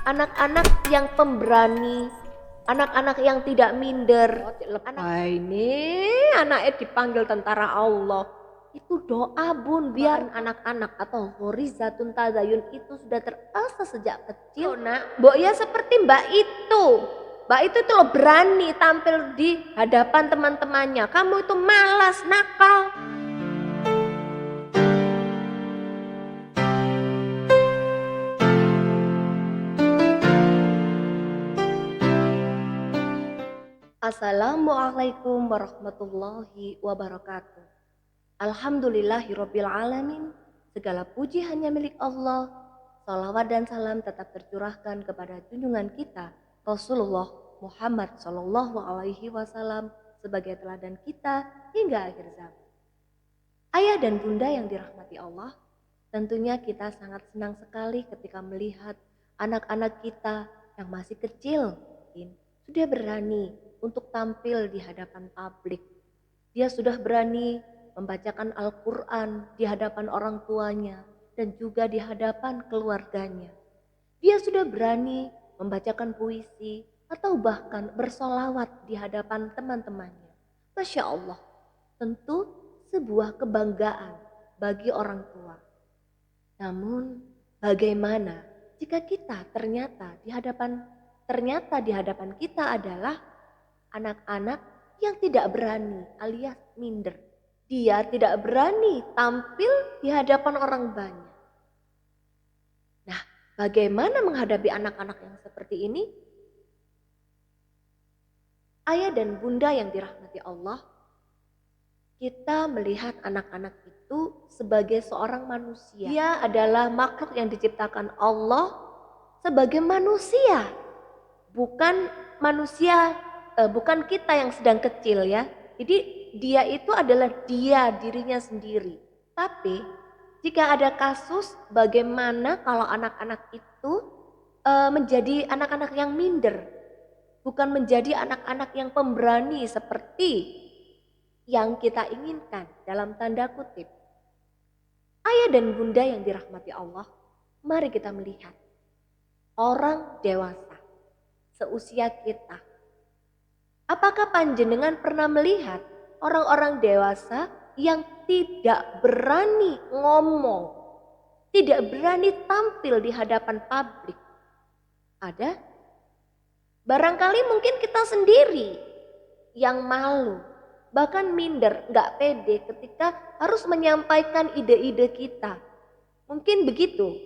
Anak-anak yang pemberani, anak-anak yang tidak minder. Ini anaknya dipanggil tentara Allah. Itu doa bun, biar anak-anak atau horizatun tazayun itu sudah terasa sejak kecil. Nak, mbok ya seperti mbak itu. Mbak itu loh berani tampil di hadapan teman-temannya. Kamu itu malas, nakal. Assalamualaikum warahmatullahi wabarakatuh. Alhamdulillahirabbil alamin. Segala puji hanya milik Allah. Salawat dan salam tetap tercurahkan kepada junjungan kita Rasulullah Muhammad Sallallahu Alaihi Wasallam sebagai teladan kita hingga akhir zaman. Ayah dan bunda yang dirahmati Allah, tentunya kita sangat senang sekali ketika melihat anak-anak kita yang masih kecil sudah berani untuk tampil di hadapan publik. Dia sudah berani membacakan Al-Quran di hadapan orang tuanya dan juga di hadapan keluarganya. Dia sudah berani membacakan puisi atau bahkan bersolawat di hadapan teman-temannya. Masya Allah, tentu sebuah kebanggaan bagi orang tua. Namun bagaimana jika kita ternyata di hadapan kita adalah anak-anak yang tidak berani alias minder. Dia tidak berani tampil di hadapan orang banyak. Nah, bagaimana menghadapi anak-anak yang seperti ini? Ayah dan bunda yang dirahmati Allah, kita melihat anak-anak itu sebagai seorang manusia. Dia adalah makhluk yang diciptakan Allah sebagai manusia. Bukan kita yang sedang kecil ya. Jadi dia itu adalah dirinya sendiri. Tapi jika ada kasus bagaimana kalau anak-anak itu menjadi anak-anak yang minder, bukan menjadi anak-anak yang pemberani seperti yang kita inginkan dalam tanda kutip. Ayah dan bunda yang dirahmati Allah, mari kita melihat orang dewasa seusia kita. Apakah panjenengan pernah melihat orang-orang dewasa yang tidak berani ngomong, tidak berani tampil di hadapan publik? Ada? Barangkali mungkin kita sendiri yang malu, bahkan minder, gak pede ketika harus menyampaikan ide-ide kita. Mungkin begitu.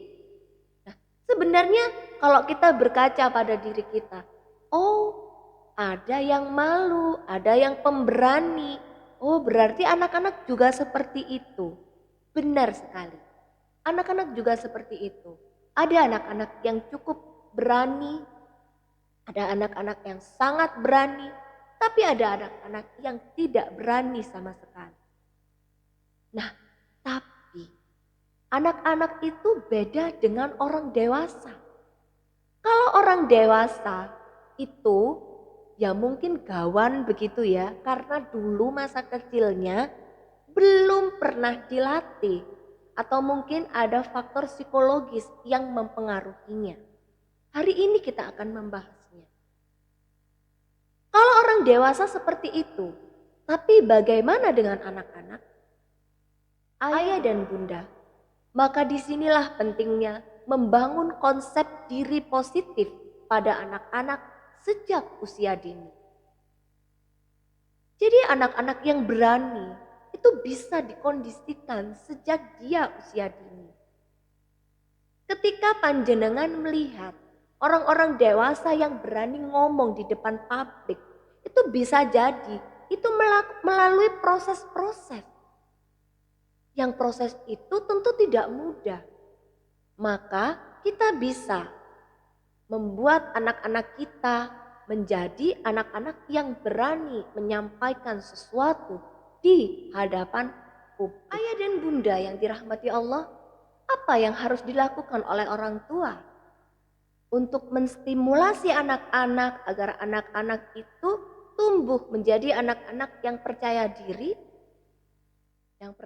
Nah, sebenarnya kalau kita berkaca pada diri kita, oh ada yang malu, ada yang pemberani. Oh berarti anak-anak juga seperti itu. Benar sekali. Anak-anak juga seperti itu. Ada anak-anak yang cukup berani. Ada anak-anak yang sangat berani. Tapi ada anak-anak yang tidak berani sama sekali. Nah, tapi anak-anak itu beda dengan orang dewasa. Kalau orang dewasa itu ya mungkin gawan begitu ya, karena dulu masa kecilnya belum pernah dilatih atau mungkin ada faktor psikologis yang mempengaruhinya. Hari ini kita akan membahasnya. Kalau orang dewasa seperti itu, tapi bagaimana dengan anak-anak? Ayah dan bunda, maka disinilah pentingnya membangun konsep diri positif pada anak-anak sejak usia dini. Jadi anak-anak yang berani itu bisa dikondisikan sejak dia usia dini. Ketika panjenengan melihat orang-orang dewasa yang berani ngomong di depan publik, itu bisa jadi itu melalui proses-proses. Yang proses itu tentu tidak mudah. Maka kita bisa membuat anak-anak kita menjadi anak-anak yang berani menyampaikan sesuatu di hadapan publik. Ayah dan bunda yang dirahmati Allah, apa yang harus dilakukan oleh orang tua untuk menstimulasi anak-anak agar anak-anak itu tumbuh menjadi anak-anak yang percaya diri?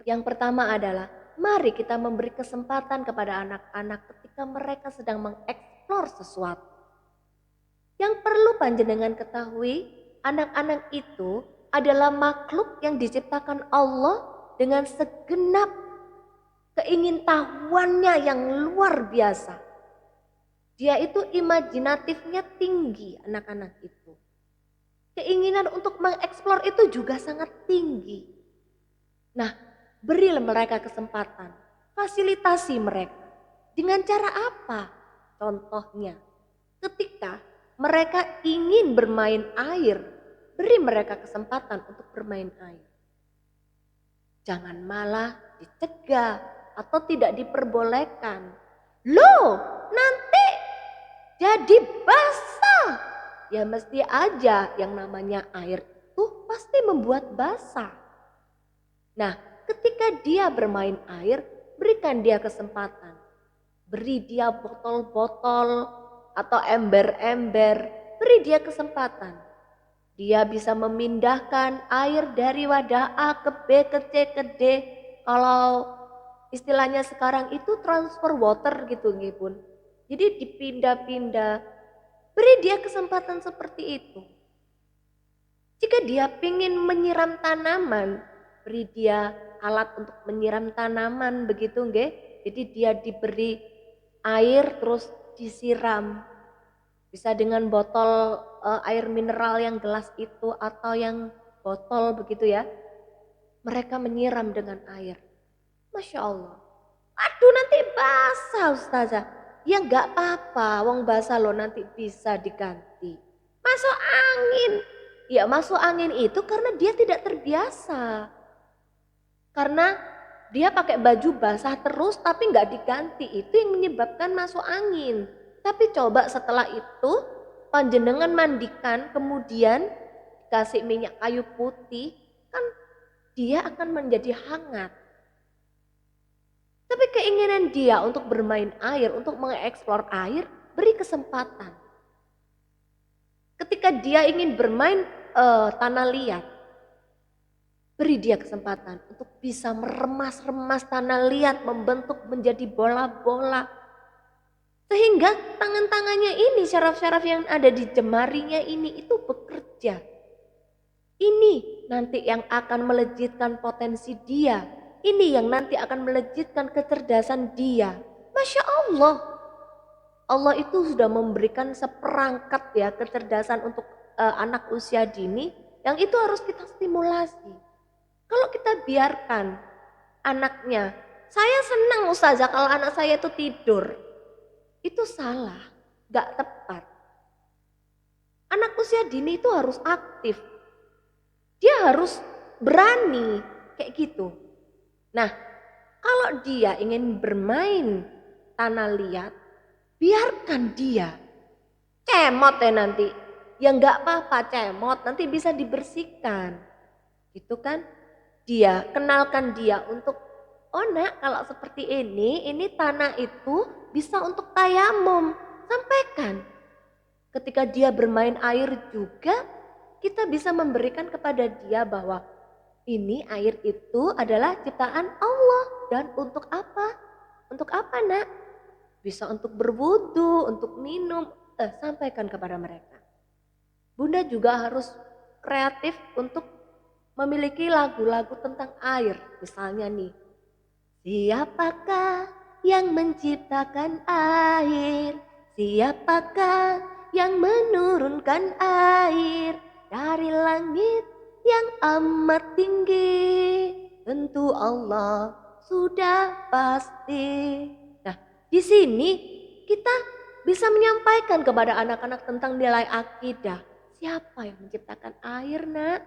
Yang pertama adalah mari kita memberi kesempatan kepada anak-anak ketika mereka sedang mengekspresikan mengeksplor sesuatu. Yang perlu panjenengan ketahui, anak-anak itu adalah makhluk yang diciptakan Allah dengan segenap keingintahuannya yang luar biasa. Dia itu imajinatifnya tinggi, anak-anak itu. Keinginan untuk mengeksplor itu juga sangat tinggi. Nah, berilah mereka kesempatan, fasilitasi mereka. Dengan cara apa? Contohnya, ketika mereka ingin bermain air, beri mereka kesempatan untuk bermain air. Jangan malah dicegah atau tidak diperbolehkan. Loh, nanti jadi basah. Ya mesti aja yang namanya air itu pasti membuat basah. Nah, ketika dia bermain air, berikan dia kesempatan. Beri dia botol-botol atau ember-ember, beri dia kesempatan. Dia bisa memindahkan air dari wadah A ke B ke C ke D. Kalau istilahnya sekarang itu transfer water gitu nggih Bun. Jadi dipindah-pindah. Beri dia kesempatan seperti itu. Jika dia ingin menyiram tanaman, beri dia alat untuk menyiram tanaman begitu nggih. Jadi dia diberi air terus disiram. Bisa dengan botol air mineral yang gelas itu atau yang botol begitu ya. Mereka menyiram dengan air. Masya Allah. Aduh nanti basah Ustazah. Ya nggak apa-apa, wong basah lo nanti bisa diganti. Masuk angin. Ya masuk angin itu karena dia tidak terbiasa. Karena dia pakai baju basah terus tapi nggak diganti. Itu yang menyebabkan masuk angin. Tapi coba setelah itu panjenengan mandikan kemudian kasih minyak kayu putih. Kan dia akan menjadi hangat. Tapi keinginan dia untuk bermain air, untuk mengeksplor air, beri kesempatan. Ketika dia ingin bermain tanah liat, beri dia kesempatan untuk bisa meremas-remas tanah liat, membentuk menjadi bola-bola. Sehingga tangan-tangannya ini, syaraf-syaraf yang ada di jemarinya ini itu bekerja. Ini nanti yang akan melejitkan potensi dia. Ini yang nanti akan melejitkan kecerdasan dia. Masya Allah. Allah itu sudah memberikan seperangkat ya kecerdasan untuk anak usia dini. Yang itu harus kita stimulasi. Kalau kita biarkan anaknya. Saya senang Ustazah kalau anak saya itu tidur. Itu salah. Gak tepat. Anak usia dini itu harus aktif. Dia harus berani kayak gitu. Nah, kalau dia ingin bermain tanah liat, biarkan dia. Cemot ya nanti. Ya nggak apa-apa cemot, nanti bisa dibersihkan. Gitu kan? Dia, kenalkan dia untuk, oh nak kalau seperti ini tanah itu bisa untuk tayamum. Sampaikan. Ketika dia bermain air juga, kita bisa memberikan kepada dia bahwa ini air itu adalah ciptaan Allah. Dan untuk apa? Untuk apa nak? Bisa untuk berwudu, untuk minum. Sampaikan kepada mereka. Bunda juga harus kreatif untuk memiliki lagu-lagu tentang air. Misalnya nih. Siapakah yang menciptakan air? Siapakah yang menurunkan air dari langit yang amat tinggi? Tentu Allah sudah pasti. Nah, di sini kita bisa menyampaikan kepada anak-anak tentang nilai akidah. Siapa yang menciptakan air, nak?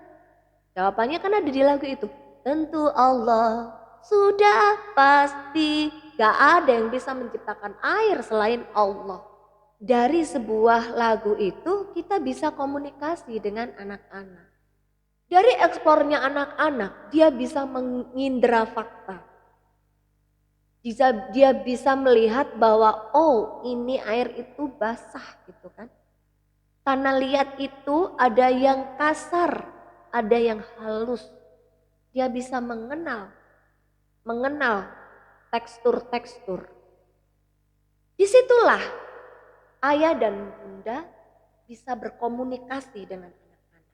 Jawabannya kan ada di lagu itu. Tentu Allah sudah pasti. Gak ada yang bisa menciptakan air selain Allah. Dari sebuah lagu itu kita bisa komunikasi dengan anak-anak. Dari eksplornya anak-anak, dia bisa mengindra fakta. Dia bisa melihat bahwa oh ini air itu basah gitu kan. Tanah liat itu ada yang kasar, ada yang halus. Dia bisa mengenal tekstur-tekstur. Disitulah ayah dan bunda bisa berkomunikasi dengan anak-anak.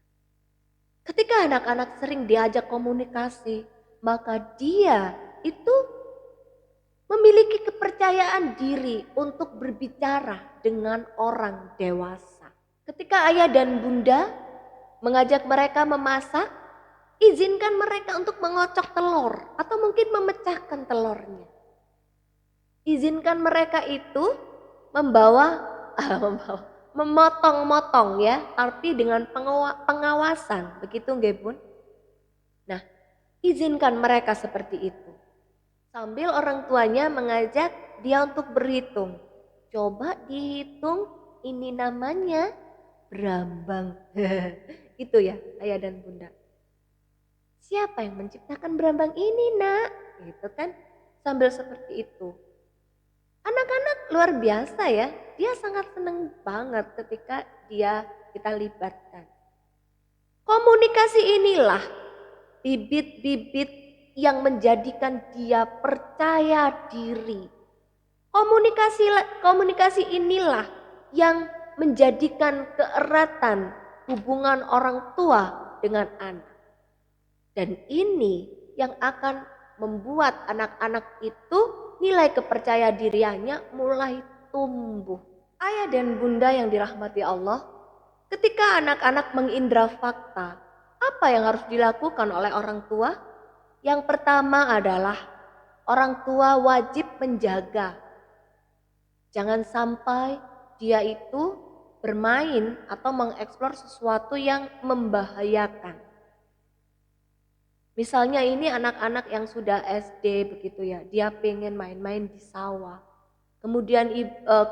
Ketika anak-anak sering diajak komunikasi, maka dia itu memiliki kepercayaan diri untuk berbicara dengan orang dewasa. Ketika ayah dan bunda mengajak mereka memasak, izinkan mereka untuk mengocok telur atau mungkin memecahkan telurnya. Izinkan mereka itu memotong-motong ya, tapi dengan pengawasan, begitu nggih Bun? Nah, izinkan mereka seperti itu. Sambil orang tuanya mengajak dia untuk berhitung. Coba dihitung, ini namanya berambang. Gitu ya ayah dan bunda. Siapa yang menciptakan berambang ini nak? Gitu kan. Sambil seperti itu. Anak-anak luar biasa ya. Dia sangat senang banget ketika kita libatkan. Komunikasi inilah bibit-bibit yang menjadikan dia percaya diri. Komunikasi inilah yang menjadikan keeratan hubungan orang tua dengan anak. Dan ini yang akan membuat anak-anak itu nilai kepercaya dirinya mulai tumbuh. Ayah dan bunda yang dirahmati Allah, ketika anak-anak mengindra fakta, apa yang harus dilakukan oleh orang tua? Yang pertama adalah orang tua wajib menjaga. Jangan sampai dia itu bermain atau mengeksplor sesuatu yang membahayakan. Misalnya ini anak-anak yang sudah SD begitu ya, dia pengen main-main di sawah. Kemudian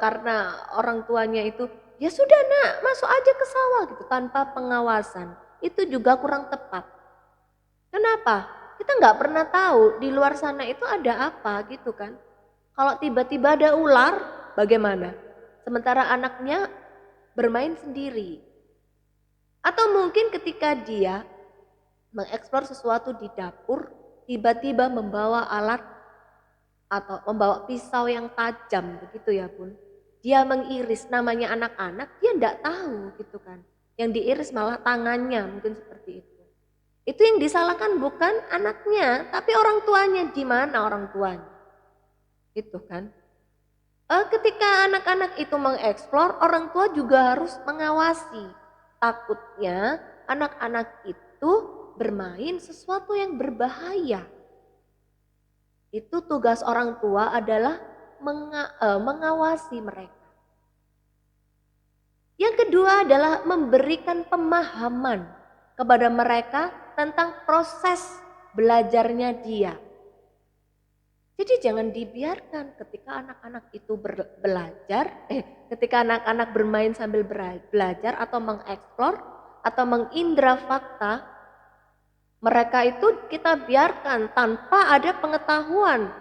karena orang tuanya itu, ya sudah nak masuk aja ke sawah gitu tanpa pengawasan. Itu juga kurang tepat. Kenapa? Kita nggak pernah tahu di luar sana itu ada apa gitu kan. Kalau tiba-tiba ada ular, bagaimana? Sementara anaknya bermain sendiri. Atau mungkin ketika dia mengeksplor sesuatu di dapur, tiba-tiba membawa alat atau membawa pisau yang tajam begitu ya Bun. Dia mengiris, namanya anak-anak, dia enggak tahu gitu kan. Yang diiris malah tangannya, mungkin seperti itu. Itu yang disalahkan bukan anaknya, tapi orang tuanya. Di mana orang tuanya? Itu kan. Ketika anak-anak itu mengeksplor, orang tua juga harus mengawasi. Takutnya anak-anak itu bermain sesuatu yang berbahaya. Itu tugas orang tua adalah mengawasi mereka. Yang kedua adalah memberikan pemahaman kepada mereka tentang proses belajarnya dia. Jadi jangan dibiarkan ketika anak-anak itu ketika anak-anak bermain sambil belajar atau mengeksplor atau mengindra fakta, mereka itu kita biarkan tanpa ada pengetahuan.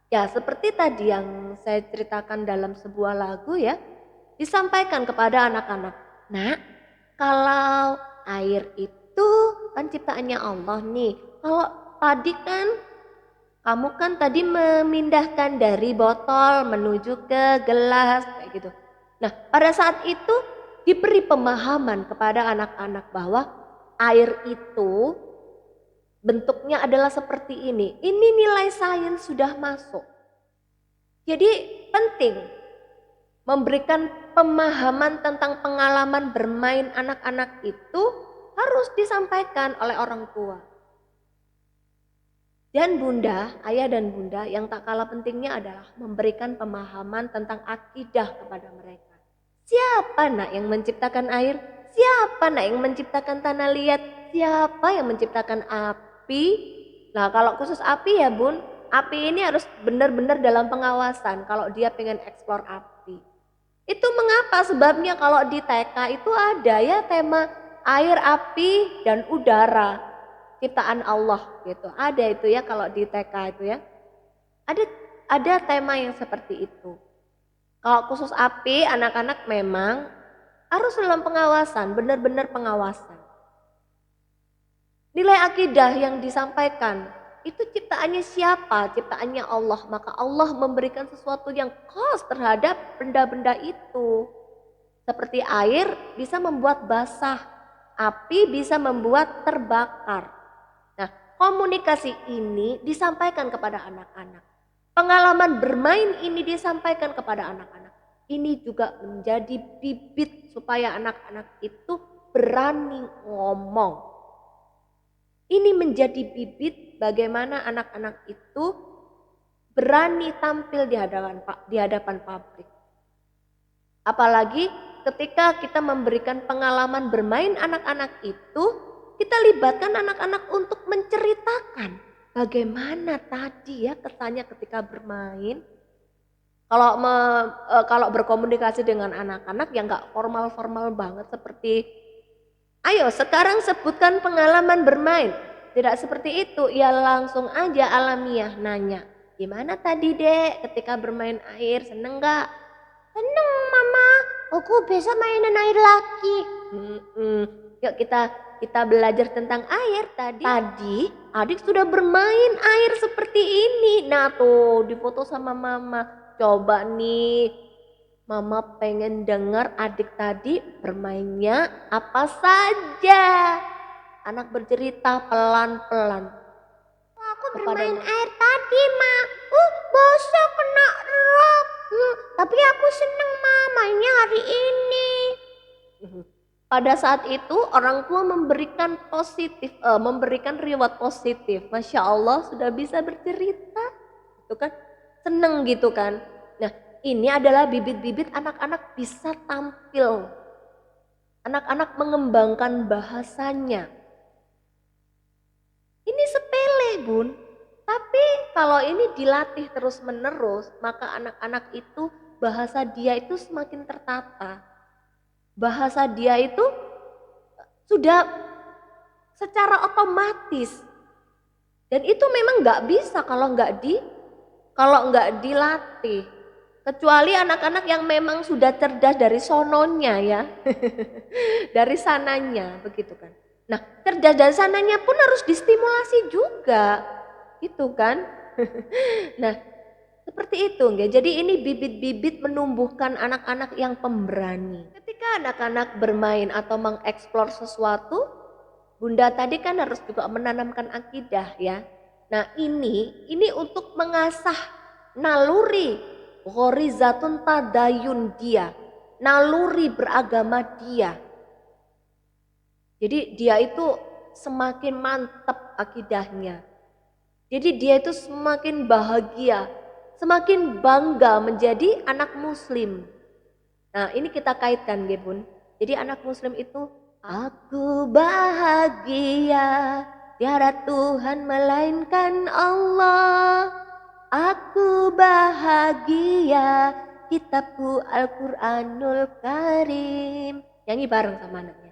Ya seperti tadi yang saya ceritakan dalam sebuah lagu ya, disampaikan kepada anak-anak. Nah, kalau air itu kan ciptaannya Allah nih. Kalau tadi kan kamu kan tadi memindahkan dari botol menuju ke gelas kayak gitu. Nah, pada saat itu diberi pemahaman kepada anak-anak bahwa air itu bentuknya adalah seperti ini. Ini nilai sains sudah masuk. Jadi penting memberikan pemahaman tentang pengalaman bermain anak-anak itu harus disampaikan oleh orang tua. Dan bunda, ayah dan bunda yang tak kalah pentingnya adalah memberikan pemahaman tentang akidah kepada mereka. Siapa nak yang menciptakan air? Siapa nak yang menciptakan tanah liat? Siapa yang menciptakan api? Nah kalau khusus api ya bun, api ini harus benar-benar dalam pengawasan kalau dia pengen eksplor api. Itu mengapa? Sebabnya kalau di TK itu ada ya tema air, api, dan udara. Ciptaan Allah gitu. Ada itu ya kalau di TK itu ya. Ada tema yang seperti itu. Kalau khusus api, anak-anak memang harus dalam pengawasan, benar-benar pengawasan. Nilai akidah yang disampaikan itu ciptaannya siapa? Ciptaannya Allah. Maka Allah memberikan sesuatu yang khas terhadap benda-benda itu. Seperti air bisa membuat basah, api bisa membuat terbakar. Nah, komunikasi ini disampaikan kepada anak-anak. Pengalaman bermain ini disampaikan kepada anak-anak. Ini juga menjadi bibit supaya anak-anak itu berani ngomong. Ini menjadi bibit bagaimana anak-anak itu berani tampil di hadapan publik. Apalagi ketika kita memberikan pengalaman bermain anak-anak itu, kita libatkan anak-anak untuk menceritakan bagaimana tadi ya kesannya ketika bermain. Kalau berkomunikasi dengan anak-anak yang nggak formal-formal banget seperti, ayo sekarang sebutkan pengalaman bermain. Tidak seperti itu, ya langsung aja alamiah nanya. Gimana tadi dek ketika bermain air, seneng gak? Seneng mama, aku besok mainan air lagi. Yuk kita belajar tentang air tadi. Tadi adik sudah bermain air seperti ini. Nah tuh difoto sama mama. Coba nih, mama pengen dengar adik tadi bermainnya apa saja. Anak bercerita pelan-pelan. Aku bermain air tadi, Ma. Basah kena rok. Tapi aku seneng, Ma, mainnya hari ini. Pada saat itu orang tua memberikan memberikan reward positif. Masya Allah sudah bisa bercerita, itu kan seneng gitu kan. Nah ini adalah bibit-bibit anak-anak bisa tampil, anak-anak mengembangkan bahasanya. Ini sepele bun, tapi kalau ini dilatih terus menerus maka anak-anak itu bahasa dia itu semakin tertata. Bahasa dia itu sudah secara otomatis, dan itu memang nggak bisa kalau nggak dilatih, kecuali anak-anak yang memang sudah cerdas dari sononya ya. Dari sananya begitu kan. Nah cerdas dari sananya pun harus distimulasi juga gitu kan. Nah seperti itu nggak. Jadi ini bibit-bibit menumbuhkan anak-anak yang pemberani. Ketika anak-anak bermain atau mengeksplor sesuatu, Bunda tadi kan harus juga menanamkan akidah ya. Nah ini untuk mengasah naluri ghorizatun tadayun dia, naluri beragama dia. Jadi dia itu semakin mantap akidahnya. Jadi dia itu semakin bahagia, semakin bangga menjadi anak muslim. Nah ini kita kaitkan ya bun. Jadi anak muslim itu, aku bahagia, tiada Tuhan melainkan Allah. Aku bahagia, kitabku Al-Quranul Karim. Nyanyi bareng sama anaknya.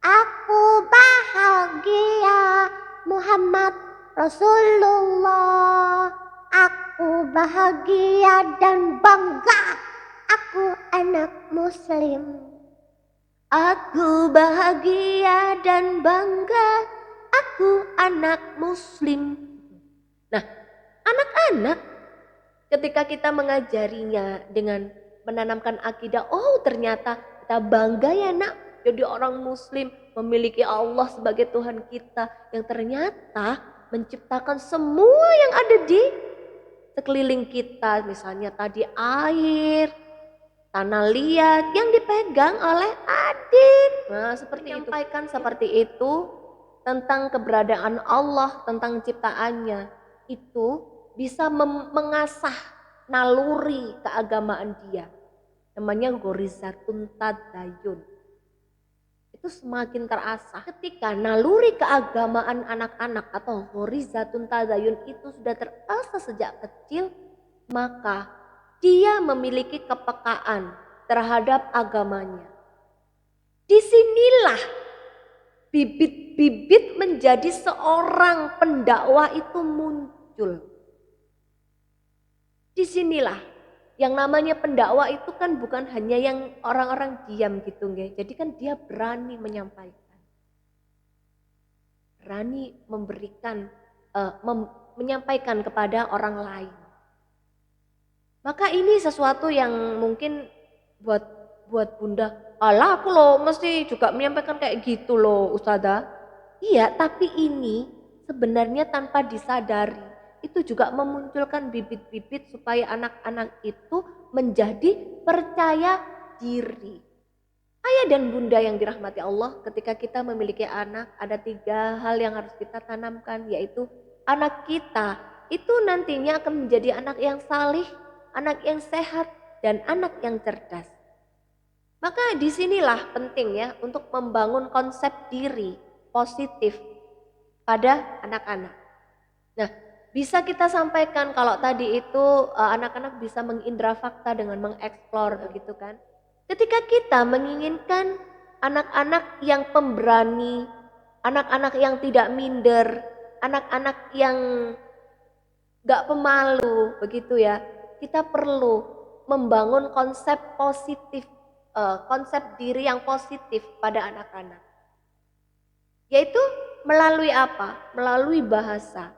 Aku bahagia, Muhammad Rasulullah. Aku bahagia dan bangga, aku anak muslim. Aku bahagia dan bangga, aku anak muslim. Nah, anak-anak ketika kita mengajarinya dengan menanamkan akidah, oh ternyata kita bangga ya nak jadi orang muslim, memiliki Allah sebagai Tuhan kita yang ternyata menciptakan semua yang ada di sekeliling kita, misalnya tadi air, tanah liat yang dipegang oleh adik. Nah seperti itu, menyampaikan seperti itu tentang keberadaan Allah, tentang ciptaannya, itu bisa mengasah naluri keagamaan dia. Namanya ghorizatun tadayun. Itu semakin terasah ketika naluri keagamaan anak-anak atau ghorizatun tadayun itu sudah terasah sejak kecil, maka dia memiliki kepekaan terhadap agamanya. Disinilah bibit-bibit menjadi seorang pendakwah itu muncul. Disinilah yang namanya pendakwah itu kan bukan hanya yang orang-orang diam gitu nggih. Jadi kan dia berani menyampaikan. Berani memberikan menyampaikan kepada orang lain. Maka ini sesuatu yang mungkin buat buat bunda, alah aku loh mesti juga menyampaikan kayak gitu loh Ustazah. Iya, tapi ini sebenarnya tanpa disadari itu juga memunculkan bibit-bibit supaya anak-anak itu menjadi percaya diri. Ayah dan bunda yang dirahmati Allah, ketika kita memiliki anak, ada 3 hal yang harus kita tanamkan, yaitu anak kita itu nantinya akan menjadi anak yang salih, anak yang sehat, dan anak yang cerdas. Maka disinilah penting ya untuk membangun konsep diri positif pada anak-anak. Nah, bisa kita sampaikan kalau tadi itu anak-anak bisa mengindra fakta dengan mengeksplor begitu kan. Ketika kita menginginkan anak-anak yang pemberani, anak-anak yang tidak minder, anak-anak yang gak pemalu begitu ya, kita perlu membangun konsep positif, konsep diri yang positif pada anak-anak. Yaitu melalui apa? Melalui bahasa.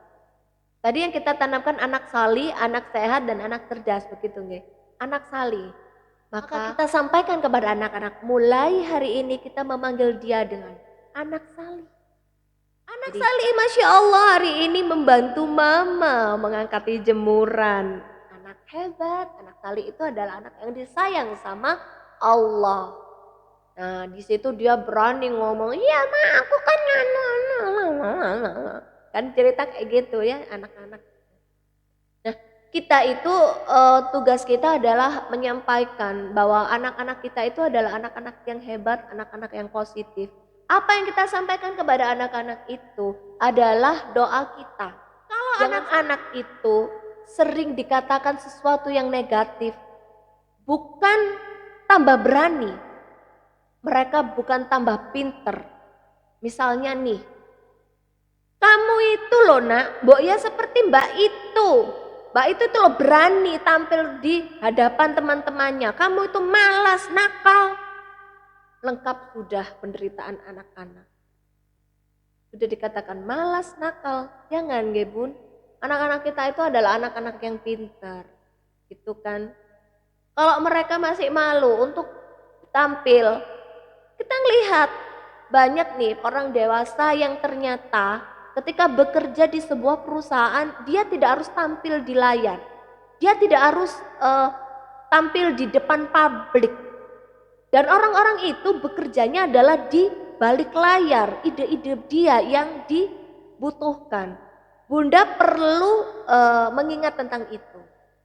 Tadi yang kita tanamkan anak salih, anak sehat, dan anak cerdas begitu nggih. Anak salih. Maka kita sampaikan kepada anak-anak, mulai hari ini kita memanggil dia dengan anak salih. Anak salih Masya Allah hari ini membantu mama mengangkati jemuran. Anak hebat, anak salih itu adalah anak yang disayang sama Allah. Nah di situ dia berani ngomong, iya ma aku kan kan cerita kayak gitu ya anak-anak. Nah kita itu tugas kita adalah menyampaikan bahwa anak-anak kita itu adalah anak-anak yang hebat, anak-anak yang positif. Apa yang kita sampaikan kepada anak-anak itu adalah doa kita. Kalau anak-anak itu sering dikatakan sesuatu yang negatif, bukan tambah berani, mereka bukan tambah pinter. Misalnya nih, kamu itu loh nak, mbok ya seperti mbak itu. Mbak itu tuh loh berani tampil di hadapan teman-temannya. Kamu itu malas, nakal. Lengkap sudah penderitaan anak-anak. Sudah dikatakan malas, nakal. Jangan nggih bun. Anak-anak kita itu adalah anak-anak yang pintar. Gitu kan. Kalau mereka masih malu untuk tampil, kita lihat banyak nih orang dewasa yang ternyata ketika bekerja di sebuah perusahaan, dia tidak harus tampil di layar. Dia tidak harus tampil di depan publik. Dan orang-orang itu bekerjanya adalah di balik layar, ide-ide dia yang dibutuhkan. Bunda perlu mengingat tentang itu.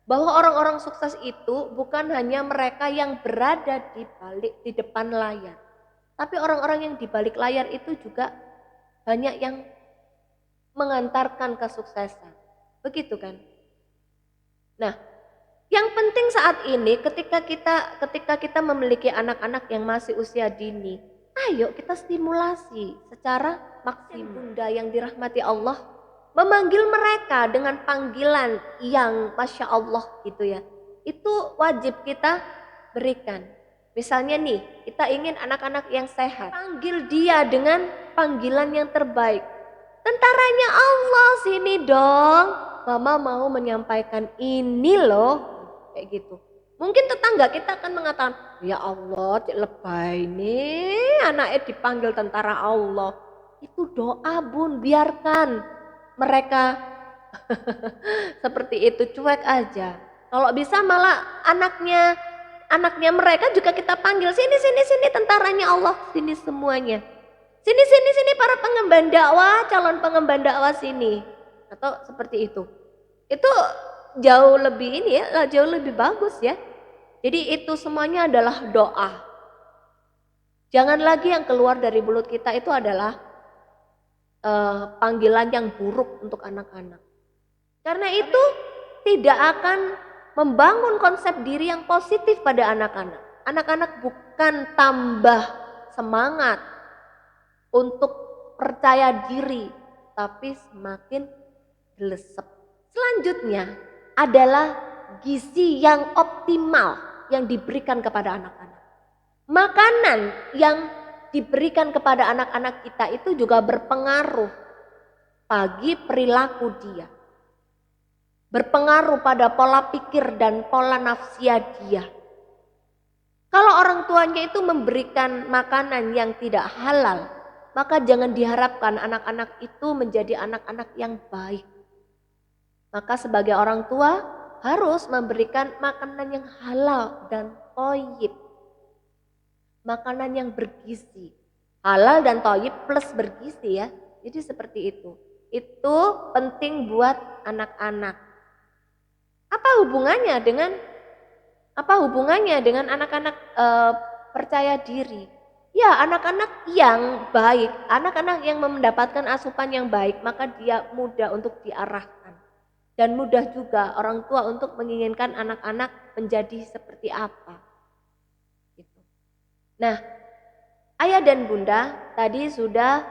Bahwa orang-orang sukses itu bukan hanya mereka yang berada di depan layar. Tapi orang-orang yang di balik layar itu juga banyak yang mengantarkan kesuksesan. Begitu kan? Nah, yang penting saat ini ketika kita memiliki anak-anak yang masih usia dini, ayo kita stimulasi secara maksimal. Bunda yang dirahmati Allah memanggil mereka dengan panggilan yang Masya Allah gitu ya. Itu wajib kita berikan. Misalnya nih, kita ingin anak-anak yang sehat. Panggil dia dengan panggilan yang terbaik. Tentaranya Allah sini dong. Mama mau menyampaikan ini loh. Kayak gitu. Mungkin tetangga kita akan mengatakan, ya Allah cik lebay nih anaknya dipanggil tentara Allah. Itu doa bun, biarkan mereka seperti itu, cuek aja. Kalau bisa malah anaknya mereka juga kita panggil, sini tentaranya Allah, sini semuanya. Sini para pengemban dakwah, calon pengemban dakwah sini. Atau seperti itu. Itu jauh lebih ini ya, jauh lebih bagus ya. Jadi itu semuanya adalah doa. Jangan lagi yang keluar dari mulut kita itu adalah panggilan yang buruk untuk anak-anak. Karena itu tidak akan membangun konsep diri yang positif pada anak-anak. Anak-anak bukan tambah semangat untuk percaya diri, tapi semakin gelesep. Selanjutnya adalah gizi yang optimal yang diberikan kepada anak-anak. Makanan yang diberikan kepada anak-anak kita itu juga berpengaruh bagi perilaku dia. berpengaruh pada pola pikir dan pola nafsia dia. Kalau orang tuanya itu memberikan makanan yang tidak halal, maka jangan diharapkan anak-anak itu menjadi anak-anak yang baik. Maka sebagai orang tua harus memberikan makanan yang halal dan thayyib. Makanan yang bergizi. Halal dan thayyib plus bergizi ya. Jadi seperti itu. Itu penting buat anak-anak. Apa hubungannya dengan anak-anak percaya diri? Ya, anak-anak yang baik, anak-anak yang mendapatkan asupan yang baik, maka dia mudah untuk diarahkan. Dan mudah juga orang tua untuk menginginkan anak-anak menjadi seperti apa. Gitu. Nah, ayah dan bunda tadi sudah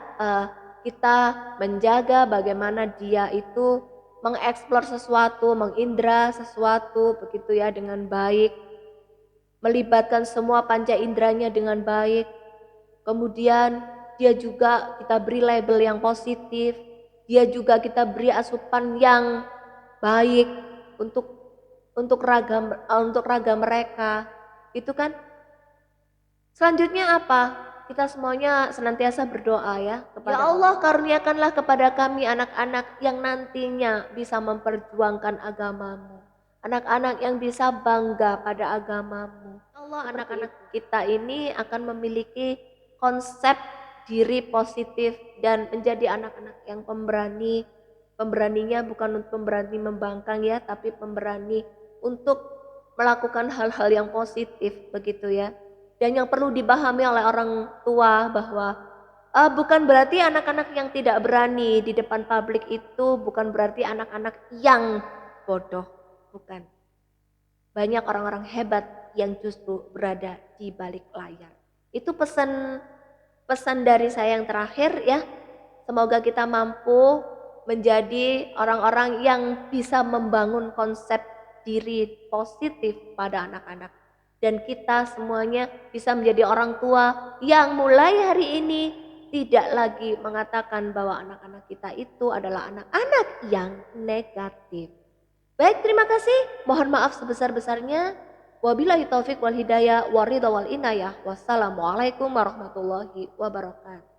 kita menjaga bagaimana dia itu mengeksplor sesuatu, mengindra sesuatu begitu ya dengan baik. Melibatkan semua panca inderanya dengan baik. Kemudian dia juga kita beri label yang positif. Dia juga kita beri asupan yang baik untuk raga mereka. Itu kan. Selanjutnya apa? Kita semuanya senantiasa berdoa ya kepada Allah, karuniakanlah kepada kami anak-anak yang nantinya bisa memperjuangkan agamamu. Anak-anak yang bisa bangga pada agamamu. Allah, anak-anak kita ini akan memiliki konsep diri positif dan menjadi anak-anak yang pemberani. Pemberaninya bukan pemberani membangkang ya, tapi pemberani untuk melakukan hal-hal yang positif begitu ya. Dan yang perlu dipahami oleh orang tua bahwa bukan berarti anak-anak yang tidak berani di depan publik itu bukan berarti anak-anak yang bodoh, bukan. Banyak orang-orang hebat yang justru berada di balik layar. Itu pesan dari saya yang terakhir ya. Semoga kita mampu menjadi orang-orang yang bisa membangun konsep diri positif pada anak-anak. Dan kita semuanya bisa menjadi orang tua yang mulai hari ini tidak lagi mengatakan bahwa anak-anak kita itu adalah anak-anak yang negatif. Baik, terima kasih. Mohon maaf sebesar-besarnya. Wabillahi taufik wal hidayah wa ridha wal inayah. Wassalamualaikum warahmatullahi wabarakatuh.